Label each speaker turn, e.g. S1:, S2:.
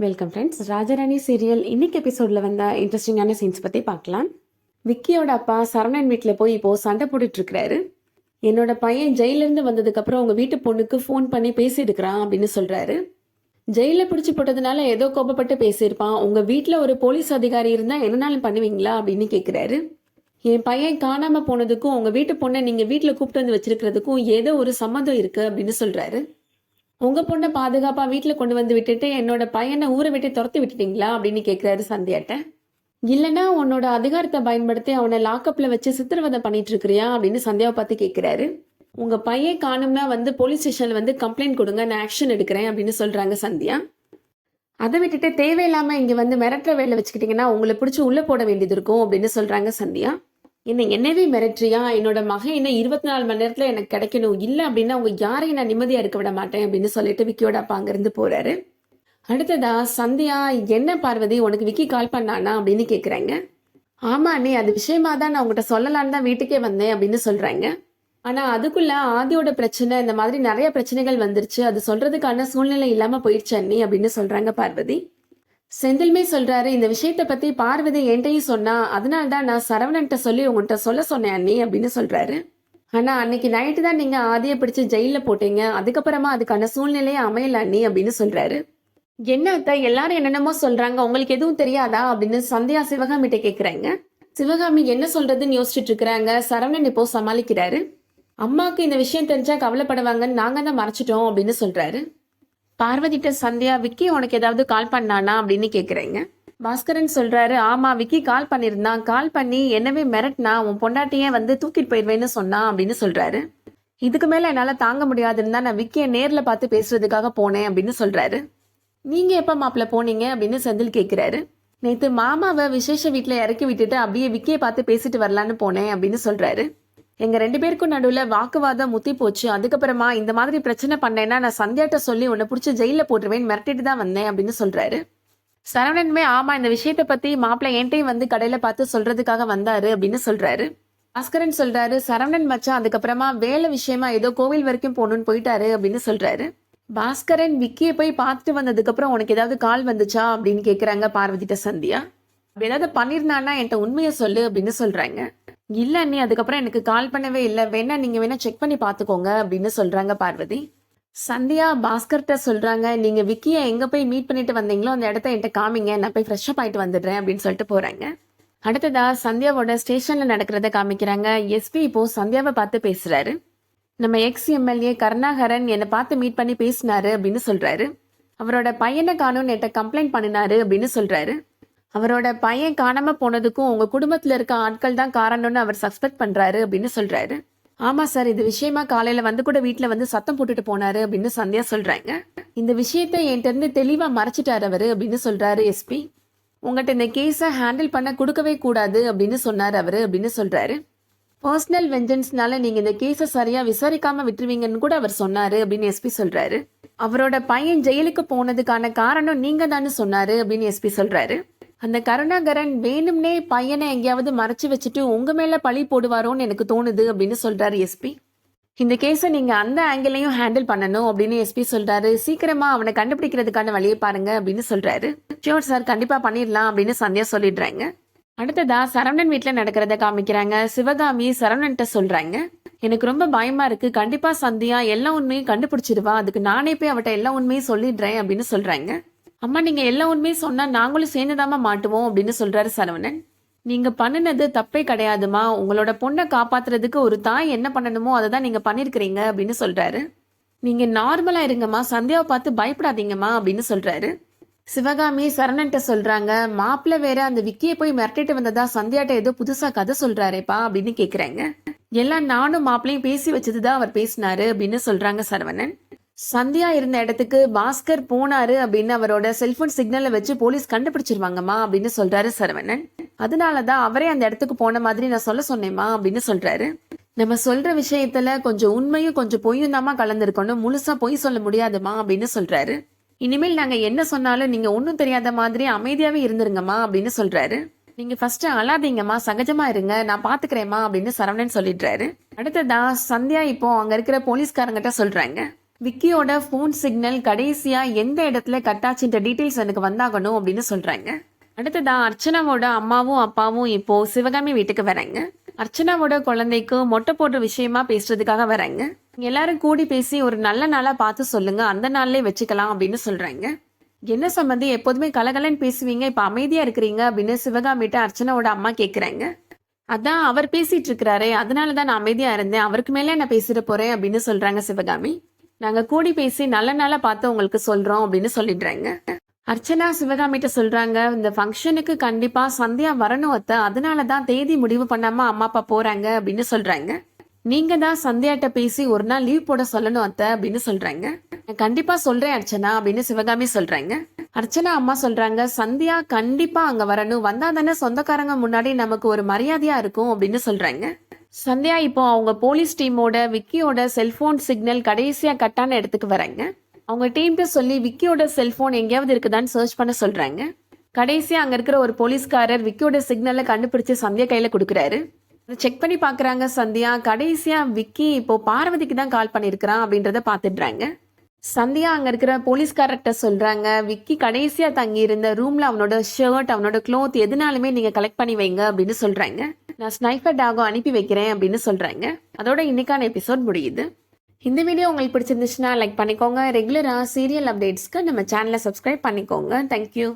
S1: Welcome friends. ராஜராணி serial இன்னைக்கு எபிசோடில் வந்த இன்ட்ரெஸ்டிங்கான சீன்ஸ் பற்றி பார்க்கலாம். விக்கியோட அப்பா சரவணன் வீட்டில் போய் இப்போது சண்டை போட்டுட்ருக்கிறாரு. என்னோட பையன் ஜெயிலேருந்து வந்ததுக்கப்புறம் உங்கள் வீட்டு பொண்ணுக்கு ஃபோன் பண்ணி பேசியிருக்கிறான் அப்படின்னு சொல்கிறாரு. ஜெயிலில் பிடிச்சி போட்டதுனால ஏதோ கோபப்பட்டு பேசியிருப்பான். உங்கள் வீட்டில் ஒரு போலீஸ் அதிகாரி இருந்தால் என்னனாலும் பண்ணுவீங்களா அப்படின்னு கேட்குறாரு. என் பையன் காணாமல் போனதுக்கும் உங்கள் வீட்டு பொண்ணை நீங்கள் வீட்டில் கூப்பிட்டு வந்து வச்சிருக்கிறதுக்கும் ஏதோ ஒரு சம்மந்தம் இருக்குது அப்படின்னு சொல்கிறாரு. உங்கள் பொண்ணை பாதுகாப்பாக வீட்டில் கொண்டு வந்து விட்டுட்டு என்னோட பையனை ஊரை விட்டு துரத்தி விட்டுட்டீங்களா அப்படின்னு கேட்குறாரு சந்தியாட்ட. இல்லைன்னா உன்னோட அதிகாரத்தை பயன்படுத்தி அவனை லாக்கப்பில் வச்சு சித்திரவதை பண்ணிட்டு இருக்கிறியா அப்படின்னு சந்தியாவை பார்த்து கேட்குறாரு. உங்கள் பையன் காணும்னா வந்து போலீஸ் ஸ்டேஷனில் வந்து கம்ப்ளைண்ட் கொடுங்க, நான் ஆக்ஷன் எடுக்கிறேன் அப்படின்னு சொல்கிறாங்க சந்தியா. அதை விட்டுட்டு தேவையில்லாமல் இங்கே வந்து மிரட்டுற வேலை வச்சுக்கிட்டிங்கன்னா உங்களை பிடிச்சி உள்ளே போட வேண்டியது இருக்கும் அப்படின்னு சொல்கிறாங்க சந்தியா. என்னவே மிரட்டுறியா? என்னோட மகன் என்ன 24 மணி நேரத்தில் எனக்கு கிடைக்கணும், இல்லை அப்படின்னா உங்க யாரையும் நான் நிம்மதியாக இருக்க விட மாட்டேன் அப்படின்னு சொல்லிட்டு விக்கியோட அப்பா அங்கேருந்து போறாரு. அடுத்ததா சந்தியா, என்ன பார்வதி உனக்கு விக்கி கால் பண்ணானா அப்படின்னு கேட்குறாங்க. ஆமா அண்ணே, அது விஷயமா தான் நான் உங்கள்கிட்ட சொல்லலான்னு தான் வீட்டுக்கே வந்தேன் அப்படின்னு சொல்றாங்க. ஆனா அதுக்குள்ள ஆதியோட பிரச்சனை, இந்த மாதிரி நிறைய பிரச்சனைகள் வந்துருச்சு, அது சொல்றதுக்கான சூழ்நிலை இல்லாம போயிடுச்சு அண்ணி அப்படின்னு சொல்றாங்க பார்வதி. செந்தில்மே சொல்றாரு, இந்த விஷயத்த பத்தி பார்வதி என்கிட்டையும் சொன்னா, அதனால்தான் நான் சரவணன்ட்ட சொல்லி உங்கள்கிட்ட சொல்ல சொன்னேன் அண்ணி அப்படின்னு சொல்றாரு. ஆனா அன்னைக்கு நைட்டு தான் நீங்க ஆதியை பிடிச்சு ஜெயில போட்டீங்க, அதுக்கப்புறமா அதுக்கான சூழ்நிலையே அமையல அண்ணி அப்படின்னு சொல்றாரு. என்ன அத்தை, எல்லாரும் என்னென்னமோ சொல்றாங்க, உங்களுக்கு எதுவும் தெரியாதா அப்படின்னு சந்தியா சிவகாமிட்ட கேக்குறாங்க. சிவகாமி என்ன சொல்றதுன்னு யோசிச்சுட்டு இருக்கிறாங்க. சரவணன் இப்போ சமாளிக்கிறாரு. அம்மாவுக்கு இந்த விஷயம் தெரிஞ்சா கவலைப்படுவாங்கன்னு நாங்க தான் மறைச்சிட்டோம் அப்படின்னு சொல்றாரு. பார்வதிட்ட சந்தியா, விக்கி உனக்கு ஏதாவது கால் பண்ணானா அப்படின்னு கேட்குறேங்க. பாஸ்கரன் சொல்றாரு, ஆமா விக்கி கால் பண்ணியிருந்தான், கால் பண்ணி என்னவே மிரட்டினா, உன் பொண்டாட்டியே வந்து தூக்கிட்டு போயிடுவேன்னு சொன்னான் அப்படின்னு சொல்றாரு. இதுக்கு மேல என்னால தாங்க முடியாதுன்னு தான் நான் விக்கியை நேர்ல பார்த்து பேசுறதுக்காக போனேன் அப்படின்னு சொல்றாரு. நீங்க எப்ப மாப்பிள்ள போனீங்க அப்படின்னு செந்தில் கேட்கிறாரு. நேத்து மாமாவை விசேஷ வீட்டுல இறக்கி விட்டுட்டு அப்படியே விக்கியை பார்த்து பேசிட்டு வரலான்னு போனேன் அப்படின்னு சொல்றாரு. எங்க 2 பேருக்கும் நடுவில் வாக்குவாதம் முத்தி போச்சு, அதுக்கப்புறமா இந்த மாதிரி பிரச்சனை பண்ணேன்னா நான் சந்தியாட்ட சொல்லி உன்னை பிடிச்சி ஜெயில போட்டுருவேன், மிரட்டிட்டு தான் வந்தேன் அப்படின்னு சொல்றாரு. சரவணனுமே ஆமா, இந்த விஷயத்த பத்தி மாப்பிள்ளை என்கிட்டையும் வந்து கடையில பார்த்து சொல்றதுக்காக வந்தாரு அப்படின்னு சொல்றாரு. பாஸ்கரன் சொல்றாரு, சரவணன் மச்சான் அதுக்கப்புறமா வேலை விஷயமா ஏதோ கோவில் வரைக்கும் போகணும்னு போயிட்டாரு அப்படின்னு சொல்றாரு. பாஸ்கரன் விக்கியை போய் பார்த்துட்டு வந்ததுக்கு அப்புறம் உனக்கு ஏதாவது கால் வந்துச்சா அப்படின்னு கேக்குறாங்க பார்வதிட்ட சந்தியா. அப்படி ஏதாவது பண்ணிருந்தான்னா என்கிட்ட உண்மையை சொல்லு அப்படின்னு சொல்றாங்க. இல்ல அண்ணி, அதுக்கப்புறம் எனக்கு கால் பண்ணவே இல்லை, வேணா நீங்க வேணா செக் பண்ணி பாத்துக்கோங்க அப்படின்னு சொல்றாங்க பார்வதி. சந்தியா பாஸ்கர்கிட்ட சொல்றாங்க, நீங்க விக்கியை எங்க போய் மீட் பண்ணிட்டு வந்தீங்களோ அந்த இடத்த என்கிட்ட காமிங்க, நான் போய் ஃப்ரெஷ் அப் ஆயிட்டு வந்துடுறேன் அப்படின்னு சொல்லிட்டு போறாங்க. அடுத்ததா சந்தியாவோட ஸ்டேஷன்ல நடக்கிறத காமிக்கிறாங்க. எஸ்பி இப்போ சந்தியாவை பார்த்து பேசுறாரு. நம்ம எக்ஸ் எம்எல்ஏ கருணாகரன் என்னை பார்த்து மீட் பண்ணி பேசினாரு அப்படின்னு சொல்றாரு. அவரோட பையனை காணும்னு என்கிட்ட கம்ப்ளைண்ட் பண்ணினாரு அப்படின்னு சொல்றாரு. அவரோட பையன் காணாம போனதுக்கும் உங்க குடும்பத்துல இருக்க ஆட்கள் தான் காரணம்னு அவர் சஸ்பெக்ட் பண்றாரு அப்படின்னு சொல்றாரு. ஆமா சார், இது விஷயமா காலையில வந்து கூட வீட்டுல வந்து சத்தம் போட்டுட்டு போனாரு அப்படின்னு சந்தியா சொல்றாங்க. இந்த விஷயத்த என்கிட்ட இருந்து தெளிவா மறைச்சிட்டாரு அவரு அப்படின்னு சொல்றாரு எஸ்பி. உங்கள்கிட்ட இந்த கேஸை ஹேண்டில் பண்ண கொடுக்கவே கூடாது அப்படின்னு சொன்னாரு அவரு அப்படின்னு சொல்றாரு. பர்சனல் வெஞ்சன்ஸ்னால நீங்க இந்த கேஸை சரியா விசாரிக்காம விட்டுருவீங்கன்னு கூட அவர் சொன்னாரு அப்படின்னு எஸ்பி சொல்றாரு. அவரோட பையன் ஜெயிலுக்கு போனதுக்கான காரணம் நீங்க தானே சொன்னாரு அப்படின்னு எஸ்பி சொல்றாரு. அந்த கருணாகரன் வேணும்னே பையனை எங்கேயாவது மறைச்சு வச்சுட்டு உங்க மேல பழி போடுவாரோன்னு எனக்கு தோணுது அப்படின்னு சொல்றாரு எஸ்பி. இந்த கேஸை நீங்க அந்த ஆங்கிளையும் ஹேண்டில் பண்ணணும் அப்படின்னு எஸ்பி சொல்றாரு. சீக்கிரமா அவனை கண்டுபிடிக்கிறதுக்கான வழியை பாருங்க அப்படின்னு சொல்றாரு. ஷியோர் சார், கண்டிப்பா பண்ணிடலாம் அப்படின்னு சந்தியா சொல்லிடுறாங்க. அடுத்ததா சரவணன் வீட்டுல நடக்கிறத காமிக்கிறாங்க. சிவகாமி சரவணன்ட்ட சொல்றாங்க, எனக்கு ரொம்ப பயமா இருக்கு, கண்டிப்பா சந்தியா எல்லா உண்மையும் கண்டுபிடிச்சிருவா, அதுக்கு நானே போய் அவட்ட எல்லா உண்மையும் சொல்லிடுறேன் அப்படின்னு சொல்றாங்க. அம்மா, நீங்க எல்லா உண்மையும் சொன்னா நாங்களும் சேர்ந்துதாமா மாட்டுவோம் அப்படின்னு சொல்றாரு சரவணன். நீங்க பண்ணினது தப்பே கிடையாதுமா, உங்களோட பொண்ணை காப்பாத்துறதுக்கு ஒரு தாய் என்ன பண்ணணுமோ அதை தான் நீங்க பண்ணிருக்கிறீங்க அப்படின்னு சொல்றாரு. நீங்க நார்மலா இருங்கம்மா, சந்தியாவை பார்த்து பயப்படாதீங்கம்மா அப்படின்னு சொல்றாரு. சிவகாமி சரவணன்ட்ட சொல்றாங்க, மாப்பிள்ள வேற அந்த விக்கியை போய் மிரட்டிட்டு வந்ததா சந்தியாட்ட ஏதோ புதுசா கதை சொல்றாரேப்பா அப்படின்னு கேக்குறாங்க. எல்லாம் நானும் மாப்பிள்ளையும் பேசி வச்சதுதான் அவர் பேசினாரு அப்படின்னு சொல்றாங்க சரவணன். சந்தியா இருந்த இடத்துக்கு பாஸ்கர் போனாரு அப்படின்னு அவரோட செல்போன் சிக்னலை வச்சு போலீஸ் கண்டுபிடிச்சிருவாங்கம்மா அப்படின்னு சொல்றாரு சரவணன். அதனாலதான் அவரே அந்த இடத்துக்கு போன மாதிரி நான் சொல்ல சொன்னேம்மா அப்படின்னு சொல்றாரு. நம்ம சொல்ற விஷயத்துல கொஞ்சம் உண்மையும் கொஞ்சம் பொய்யும் தாமா கலந்துருக்கணும், முழுசா பொய் சொல்ல முடியாதுமா அப்படின்னு சொல்றாரு. இனிமேல் நாங்க என்ன சொன்னாலும் நீங்க ஒன்னும் தெரியாத மாதிரி அமைதியாவே இருந்துருங்கம்மா அப்படின்னு சொல்றாரு. நீங்க ஃபர்ஸ்ட் அழாதீங்கம்மா, சகஜமா இருங்க, நான் பாத்துக்கிறேம்மா அப்படின்னு சரவணன் சொல்லிடுறாரு. அடுத்ததா சந்தியா இப்போ அங்க இருக்கிற போலீஸ்காரங்கிட்ட சொல்றாங்க, விக்கியோட ஃபோன் சிக்னல் கடைசியா எந்த இடத்துல கட்டாச்சுன்ற டீட்டெயில்ஸ் எனக்கு வந்தாகணும் அப்படின்னு சொல்றாங்க. அடுத்ததா அர்ச்சனாவோட அம்மாவும் அப்பாவும் இப்போ சிவகாமி வீட்டுக்கு வராங்க. அர்ச்சனாவோட குழந்தைக்கு மொட்டை போடுற விஷயமா பேசுறதுக்காக வராங்க. எல்லாரும் கூடி பேசி ஒரு நல்ல நாளா பார்த்து சொல்லுங்க, அந்த நாள்லயே வச்சுக்கலாம் அப்படின்னு சொல்றாங்க. என்ன சம்பந்தி, எப்போதுமே கலகலன்னு பேசுவீங்க, இப்ப அமைதியா இருக்கிறீங்க அப்படின்னு சிவகாமிட்ட அர்ச்சனாவோட அம்மா கேக்குறாங்க. அதான் அவர் பேசிட்டு இருக்கிறாரே, அதனாலதான் நான் அமைதியா இருந்தேன், அவருக்கு மேலே நான் பேசிட போறேன் அப்படின்னு சொல்றாங்க சிவகாமி. நாங்க கூடி பேசி நல்ல நாளா பார்த்து உங்களுக்கு சொல்றோம் அப்படின்னு சொல்லிடுறாங்க. அர்ச்சனா சிவகாமிட்ட சொல்றாங்க, இந்த ஃபங்க்ஷனுக்கு கண்டிப்பா சந்தியா வரணும் அத்தை, அதனாலதான் தேதி முடிவு பண்ணாம அம்மா அப்பா போறாங்க அப்படின்னு சொல்றாங்க. நீங்க தான் சந்தியாட்ட பேசி ஒரு நாள் லீவ் போட சொல்லணும் அத்தை அப்படின்னு சொல்றாங்க. நான் கண்டிப்பா சொல்றேன் அர்ச்சனா அப்படின்னு சிவகாமி சொல்றாங்க. அர்ச்சனா அம்மா சொல்றாங்க, சந்தியா கண்டிப்பா அங்க வரணும், வந்தா தானே சொந்தக்காரங்க முன்னாடி நமக்கு ஒரு மரியாதையா இருக்கும் அப்படின்னு சொல்றாங்க. சந்தியா இப்போ அவங்க போலீஸ் டீமோட விக்கியோட செல்போன் சிக்னல் கடைசியா கட்டான இடத்துக்கு வராங்க. அவங்க டீம்கிட்ட சொல்லி விக்கியோட செல்போன் எங்கேயாவது இருக்குதான்னு சர்ச் பண்ண சொல்றாங்க. கடைசியா அங்க இருக்கிற ஒரு போலீஸ்காரர் விக்கியோட சிக்னலை கண்டுபிடிச்சு சந்தியா கையில கொடுக்குறாரு. செக் பண்ணி பாக்குறாங்க சந்தியா. கடைசியா விக்கி இப்போ பார்வதிக்கு தான் கால் பண்ணிருக்கிறான் அப்படின்றத பாத்துடுறாங்க. சந்தியா அங்க இருக்கிற போலீஸ்காரர்கிட்ட சொல்றாங்க, விக்கி கடைசியா தங்கி இருந்த ரூம்ல அவனோட ஷர்ட், அவனோட க்ளோத் எதுனாலுமே நீங்க கலெக்ட் பண்ணி வைங்க அப்படின்னு சொல்றாங்க. நான் ஸ்னைப்பர் டாகோ அனுப்பி வைக்கிறேன் அப்படின்னு சொல்றாங்க. அதோட இன்னைக்கான எபிசோட் முடியுது. இந்த வீடியோ உங்களுக்கு பிடிச்சிருந்துச்சுன்னா லைக் பண்ணிக்கோங்க. ரெகுலரா சீரியல் அப்டேட்ஸ்க்கு நம்ம சேனலை சப்ஸ்கிரைப் பண்ணிக்கோங்க. தேங்க்யூ.